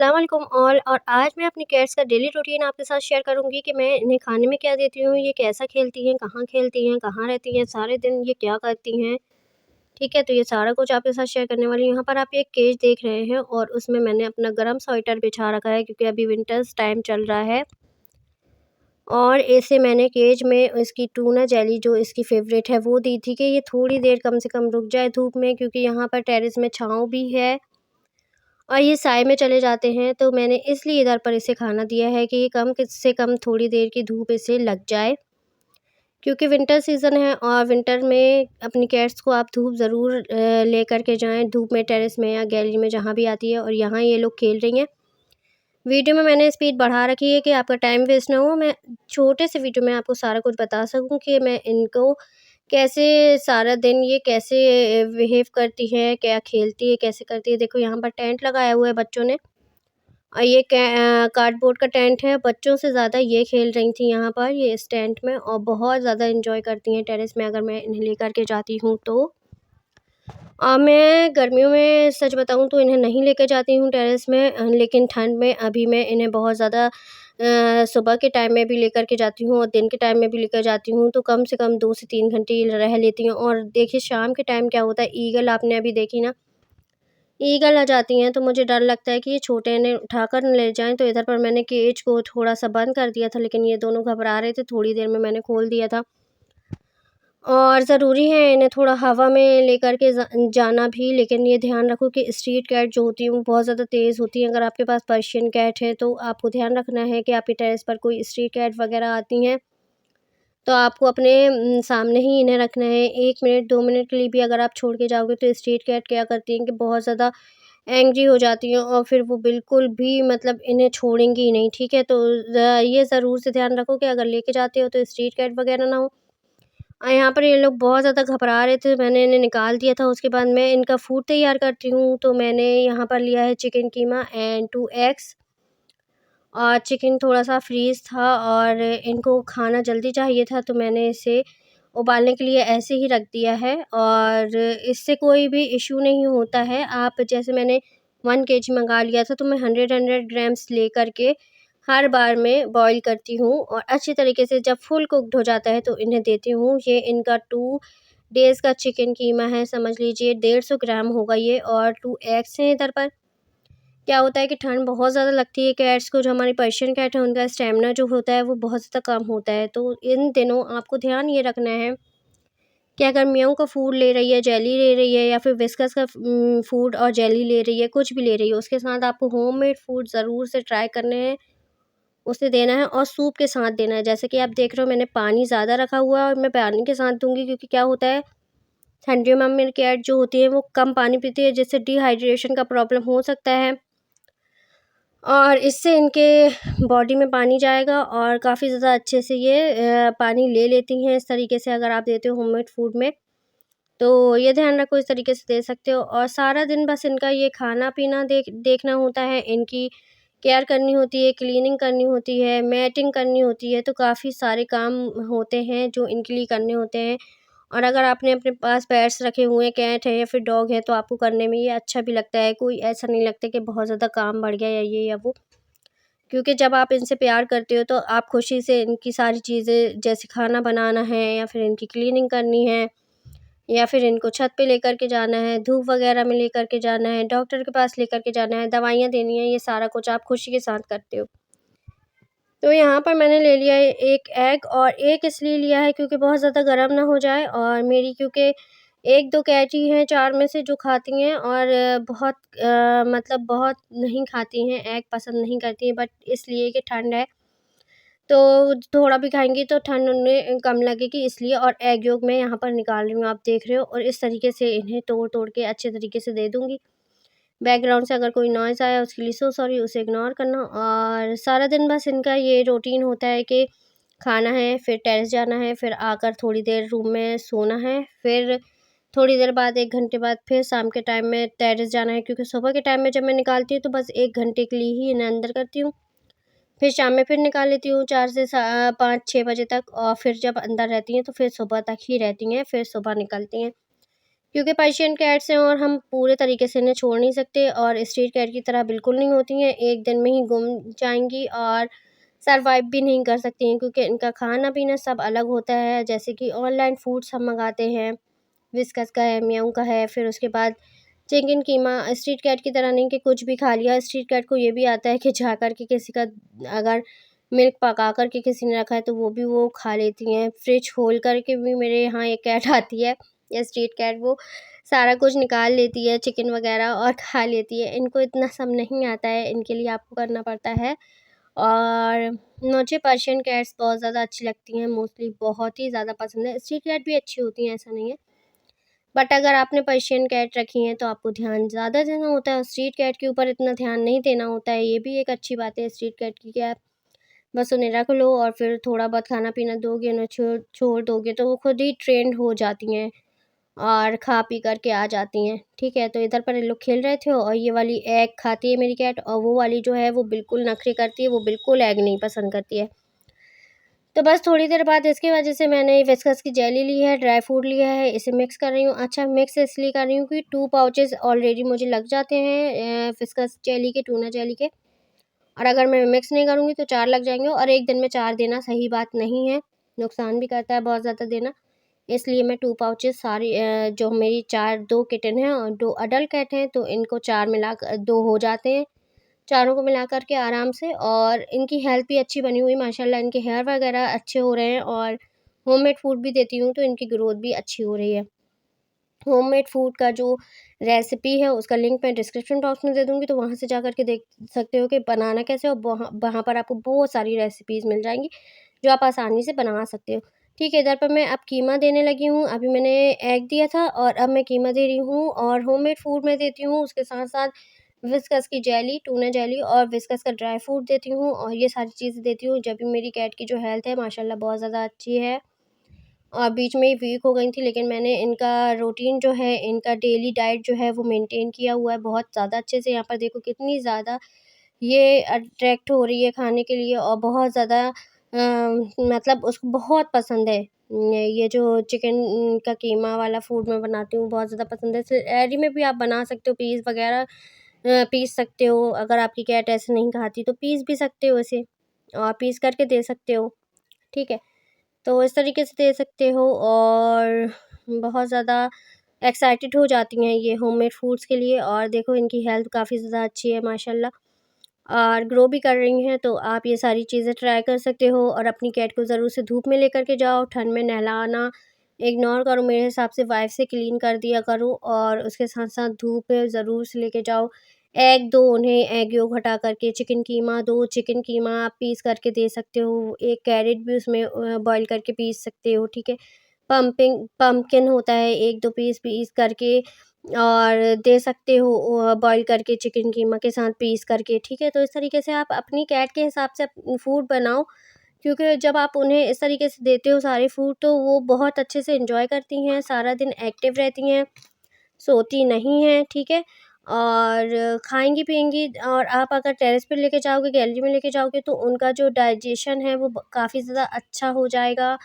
अस्सलाम वालेकुम ऑल। और आज मैं अपनी कैट्स का डेली रूटीन आपके साथ शेयर करूंगी कि मैं इन्हें खाने में क्या देती हूँ, ये कैसा खेलती हैं, कहाँ रहती हैं, सारे दिन ये क्या करती हैं। ठीक है, तो ये सारा कुछ आपके साथ शेयर करने वाली हूँ। यहाँ पर आप एक केज देख रहे हैं और उसमें मैंने अपना गर्म स्वेटर बिछा रखा है क्योंकि अभी विंटर्स टाइम चल रहा है। और इसे मैंने केज में इसकी टूना जेली जो इसकी फेवरेट है वो दी थी कि ये थोड़ी देर कम से कम रुक जाए धूप में, क्योंकि यहाँ पर टेरेस में छाँव भी है और ये साए में चले जाते हैं। तो मैंने इसलिए इधर पर इसे खाना दिया है कि ये कम से कम थोड़ी देर की धूप इसे लग जाए, क्योंकि विंटर सीज़न है और विंटर में अपनी कैट्स को आप धूप ज़रूर लेकर के जाएं, धूप में टेरेस में या गैलरी में जहाँ भी आती है। और यहाँ ये लोग खेल रही हैं। वीडियो में मैंने स्पीड बढ़ा रखी है कि आपका टाइम वेस्ट ना हो, मैं छोटे से वीडियो में आपको सारा कुछ बता सकूं कि मैं इनको कैसे सारा दिन ये कैसे बिहेव करती है, क्या खेलती है, कैसे करती है। देखो यहाँ पर टेंट लगाया हुआ है बच्चों ने, और ये कार्डबोर्ड का टेंट है। बच्चों से ज़्यादा ये खेल रही थी यहाँ पर ये इस टेंट में, और बहुत ज़्यादा एंजॉय करती हैं टेरेस में अगर मैं इन्हें लेकर के जाती हूँ तो। मैं गर्मियों में सच बताऊँ तो इन्हें नहीं लेकर जाती हूँ टेरेस में, लेकिन ठंड में अभी मैं इन्हें बहुत ज़्यादा सुबह के टाइम में भी लेकर के जाती हूँ और दिन के टाइम में भी लेकर जाती हूँ, तो कम से कम 2 से 3 घंटे ये रह लेती हैं। और देखिए शाम के टाइम क्या होता है, ईगल आपने अभी देखी ना, ईगल आ जाती हैं, तो मुझे डर लगता है कि ये छोटे इन्हें उठाकर न ले जाएँ। तो इधर पर मैंने केज को थोड़ा-सा बंद कर दिया था, लेकिन ये दोनों घबरा रहे थे, थोड़ी देर में मैंने खोल दिया था। और ज़रूरी है इन्हें थोड़ा हवा में लेकर के जाना भी, लेकिन ये ध्यान रखो कि स्ट्रीट कैट जो होती हैं वो बहुत ज़्यादा तेज़ होती हैं। अगर आपके पास पर्शियन कैट है तो आपको ध्यान रखना है कि आपके टेरेस पर कोई स्ट्रीट कैट वगैरह आती हैं, तो आपको अपने सामने ही इन्हें रखना है। 1 मिनट 2 मिनट के लिए भी अगर आप छोड़ के जाओगे तो स्ट्रीट कैट क्या करती हैं कि बहुत ज़्यादा एंग्री हो जाती हैं और फिर वो बिल्कुल भी मतलब इन्हें छोड़ेंगी ही नहीं, ठीक है? तो ये ज़रूर से ध्यान रखो कि अगर लेके जाते हो तो स्ट्रीट कैट वगैरह ना हो। यहाँ पर ये लोग बहुत ज़्यादा घबरा रहे थे, मैंने इन्हें निकाल दिया था। उसके बाद मैं इनका फूड तैयार करती हूँ, तो मैंने यहाँ पर लिया है चिकन कीमा एंड 2 एग्स, और चिकन थोड़ा-सा फ्रीज़ था और इनको खाना जल्दी चाहिए था, तो मैंने इसे उबालने के लिए ऐसे ही रख दिया है। और इससे कोई भी इश्यू नहीं होता है। आप जैसे मैंने 1 केजी मँगा लिया था, तो मैं 100 ग्राम्स लेकर के हर बार में बॉयल करती हूँ और अच्छी तरीके से जब फुल कुक्ड हो जाता है तो इन्हें देती हूँ। ये इनका 2 डेज़ का चिकन कीमा है, समझ लीजिए 150 ग्राम होगा ये, और 2 एग्स हैं इधर पर। क्या होता है कि ठंड बहुत ज़्यादा लगती है कैट्स को, जो हमारी पर्शियन कैट है उनका स्टैमिना जो होता है वो बहुत ज़्यादा कम होता है। तो इन दिनों आपको ध्यान ये रखना है कि अगर म्याऊ का फूड ले रही है, जेली ले रही है, या फिर विस्कस का फूड और जेली ले रही है, कुछ भी ले रही है, उसके साथ आपको होममेड फूड ज़रूर से ट्राई करने हैं, उसे देना है और सूप के साथ देना है। जैसे कि आप देख रहे हो मैंने पानी ज़्यादा रखा हुआ है और मैं पानी के साथ दूँगी, क्योंकि क्या होता है ठंडियों में मेरी कैट जो होती है वो कम पानी पीती है, जिससे डिहाइड्रेशन का प्रॉब्लम हो सकता है। और इससे इनके बॉडी में पानी जाएगा और काफ़ी ज़्यादा अच्छे से ये पानी ले लेती हैं। इस तरीके से अगर आप देते हो होममेड फूड में, तो ये ध्यान रखो इस तरीके से दे सकते हो। और सारा दिन बस इनका ये खाना-पीना देखना होता है, इनकी केयर करनी होती है, क्लीनिंग करनी होती है, मैटिंग करनी होती है, तो काफ़ी सारे काम होते हैं जो इनके लिए करने होते हैं। और अगर आपने अपने पास पेट्स रखे हुए हैं, कैट है या फिर डॉग है, तो आपको करने में ये अच्छा भी लगता है। कोई ऐसा नहीं लगता कि बहुत ज़्यादा काम बढ़ गया या ये या वो। क्योंकि जब आप इनसे प्यार करते हो तो आप खुशी से इनकी सारी चीज़ें, जैसे खाना बनाना है या फिर इनकी क्लीनिंग करनी है या फिर इनको छत पे लेकर के जाना है, धूप वगैरह में लेकर के जाना है, डॉक्टर के पास लेकर के जाना है, दवाइयाँ देनी है, ये सारा कुछ आप खुशी के साथ करते हो। तो यहाँ पर मैंने ले लिया है 1 एग, और 1 इसलिए लिया है क्योंकि बहुत ज़्यादा गर्म ना हो जाए, और मेरी क्योंकि 1-2 कैट ही हैं 4 में से जो खाती हैं, और बहुत मतलब बहुत नहीं खाती हैं, एग पसंद नहीं करती हैं, बट इसलिए कि ठंड है, तो थोड़ा भी खाएँगी तो ठंड उन्हें कम लगेगी, इसलिए। और एग योक मैं यहाँ पर निकाल रही हूँ, आप देख रहे हो, और इस तरीके से इन्हें तोड़-तोड़ के अच्छे तरीके से दे दूँगी। बैकग्राउंड से अगर कोई नॉइज़ आया उसके लिए सो सॉरी, उसे इग्नोर करना। और सारा दिन बस इनका ये रूटीन होता है कि खाना है, फिर टेरेस जाना है, फिर आकर थोड़ी देर रूम में सोना है, फिर थोड़ी देर बाद 1 घंटे बाद फिर शाम के टाइम में टेरेस जाना है, क्योंकि सुबह के टाइम में जब मैं निकालती हूँ तो बस 1 घंटे के लिए ही इन्हें अंदर करती हूँ। फिर शाम में फिर निकाल लेती हूँ 4 से 5-6 बजे तक, और फिर जब अंदर रहती हैं तो फिर सुबह तक ही रहती हैं, फिर सुबह निकलती हैं। क्योंकि पर्शियन कैट्स हैं और हम पूरे तरीके से इन्हें छोड़ नहीं सकते, और स्ट्रीट कैट की तरह बिल्कुल नहीं होती हैं, एक दिन में ही गुम जाएंगी और सरवाइव भी नहीं कर सकती हैं, क्योंकि इनका खाना पीना सब अलग होता है। जैसे कि ऑनलाइन फूड्स हम मंगाते हैं, विस्कस का है, म्याऊ का है, फिर उसके बाद चिकन कीमा। स्ट्रीट कैट की तरह नहीं कि कुछ भी खा लिया। स्ट्रीट कैट को ये भी आता है कि जा कर के किसी का अगर मिल्क पका कर के किसी ने रखा है तो वो भी वो खा लेती हैं। फ्रिज खोल कर के भी मेरे यहाँ एक कैट आती है, या स्ट्रीट कैट, वो सारा कुछ निकाल लेती है, चिकन वगैरह, और खा लेती है। इनको इतना सब नहीं आता है, इनके लिए आपको करना पड़ता है। और मुझे पर्शियन कैट्स बहुत ज़्यादा अच्छी लगती हैं, मोस्टली बहुत ही ज़्यादा पसंद है। स्ट्रीट कैट भी अच्छी होती हैं, ऐसा नहीं है, बट अगर आपने पर्शियन कैट रखी हैं तो आपको ध्यान ज़्यादा देना होता है, स्ट्रीट कैट के ऊपर इतना ध्यान नहीं देना होता है। ये भी एक अच्छी बात है स्ट्रीट कैट की, कि आप बस उन्हें रख लो और फिर थोड़ा बहुत खाना पीना दोगे, उन्हें छोड़ छोड़ दोगे तो वो खुद ही ट्रेंड हो जाती हैं और खा पी कर के आ जाती हैं। ठीक है, तो इधर पर ये लोग खेल रहे थे, और ये वाली एग खाती है मेरी कैट, और वो वाली जो है वो बिल्कुल नखरे करती है, वो बिल्कुल एग नहीं पसंद करती है। तो बस थोड़ी देर बाद इसकी वजह से मैंने विस्कस की जेली ली है, ड्राई फ्रूट लिया है, इसे मिक्स कर रही हूँ। अच्छा, मिक्स इसलिए कर रही हूँ कि 2 पाउचेज़ ऑलरेडी मुझे लग जाते हैं विस्कस जेली के, टूना जेली के, और अगर मैं मिक्स नहीं करूँगी तो 4 लग जाएँगे, और एक दिन में 4 देना सही बात नहीं है, नुकसान भी करता है बहुत ज़्यादा देना। इसलिए मैं 2 पाउचेज़ सारी जो मेरी 2 किटन हैं और 2 अडल्ट कैट हैं, तो इनको 4 मिलाकर 2 हो जाते हैं। चारों को मिला कर के आराम से, और इनकी हेल्थ भी अच्छी बनी हुई माशाल्लाह, इनके हेयर वगैरह अच्छे हो रहे हैं, और होममेड फूड भी देती हूँ तो इनकी ग्रोथ भी अच्छी हो रही है। होममेड फूड का जो रेसिपी है उसका लिंक मैं डिस्क्रिप्शन बॉक्स में दे दूँगी, तो वहाँ से जा कर के देख सकते हो कि बनाना कैसे है, और वहाँ वहाँ पर आपको बहुत सारी रेसिपीज़ मिल जाएँगी जो आप आसानी से बना सकते हो। ठीक है, इधर पर मैं अब कीमा देने लगी हूँ। अभी मैंने एग दिया था और अब मैं कीमा दे रही हूँ, और होममेड फूड मैं देती हूँ, उसके साथ-साथ विस्कस की जेली, टूना जेली, और विस्कस का ड्राई फ्रूट देती हूँ, और ये सारी चीज़ें देती हूँ। जब भी मेरी कैट की जो हेल्थ है माशाल्लाह बहुत ज़्यादा अच्छी है, और बीच में ही वीक हो गई थी, लेकिन मैंने इनका रूटीन जो है, इनका डेली डाइट जो है वो मेंटेन किया हुआ है बहुत ज़्यादा अच्छे से। यहाँ पर देखो कितनी ज़्यादा ये अट्रैक्ट हो रही है खाने के लिए, और बहुत ज़्यादा मतलब उसको बहुत पसंद है। ये जो चिकन का कीमा वाला फूड मैं बनाती हूँ बहुत ज़्यादा पसंद है। सैलरी में भी आप बना सकते हो, पीस वगैरह पीस सकते हो। अगर आपकी कैट ऐसे नहीं खाती तो पीस भी सकते हो इसे, और पीस करके दे सकते हो। ठीक है, तो इस तरीके से दे सकते हो, और बहुत ज़्यादा एक्साइटेड हो जाती हैं ये होममेड फूड्स के लिए। और देखो इनकी हेल्थ काफ़ी ज़्यादा अच्छी है माशाल्लाह, और ग्रो भी कर रही हैं, तो आप ये सारी चीज़ें ट्राई कर सकते हो। और अपनी कैट को ज़रूर से धूप में लेकर के जाओ, ठंड में नहलाना इग्नोर करो, मेरे हिसाब से वाइप से क्लीन कर दिया करो, और उसके साथ-साथ धूप में ज़रूर से लेके जाओ। एग दो उन्हें, एग योक हटा करके, चिकन कीमा दो, चिकन कीमा आप पीस करके दे सकते हो, एक कैरेट भी उसमें बॉयल करके पीस सकते हो, ठीक है। पम्पकिन होता है, 1-2 पीस पीस करके और दे सकते हो, बॉयल करके चिकन कीमा के साथ पीस करके, ठीक है। तो इस तरीके से आप अपनी कैट के हिसाब से फूड बनाओ, क्योंकि जब आप उन्हें इस तरीके से देते हो सारे फूड, तो वो बहुत अच्छे से एंजॉय करती हैं, सारा दिन एक्टिव रहती हैं, सोती नहीं हैं, ठीक है। और खाएँगी-पिएँगी, और आप अगर टेरेस पे लेके जाओगे, गैलरी में लेके जाओगे, तो उनका जो डाइजेशन है वो काफ़ी ज़्यादा अच्छा हो जाएगा।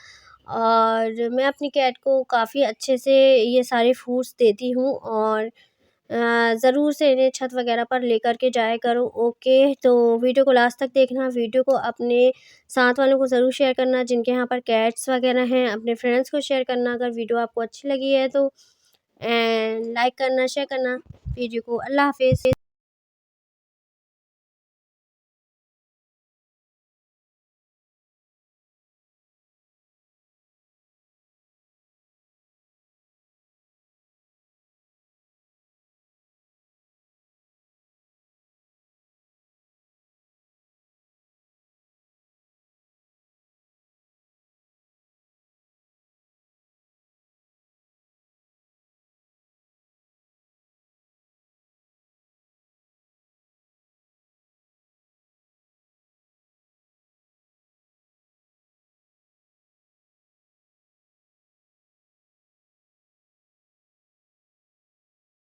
और मैं अपनी कैट को काफ़ी अच्छे से ये सारे फूड्स देती हूँ, और ज़रूर से इन्हें छत वगैरह पर लेकर के जाया करो। ओके, तो वीडियो को लास्ट तक देखना, वीडियो को अपने साथ वालों को ज़रूर शेयर करना जिनके यहाँ पर कैट्स वगैरह हैं, अपने फ्रेंड्स को शेयर करना अगर वीडियो आपको अच्छी लगी है तो, एंड लाइक करना, शेयर करना वीडियो को। अल्लाह हाफ़िज़।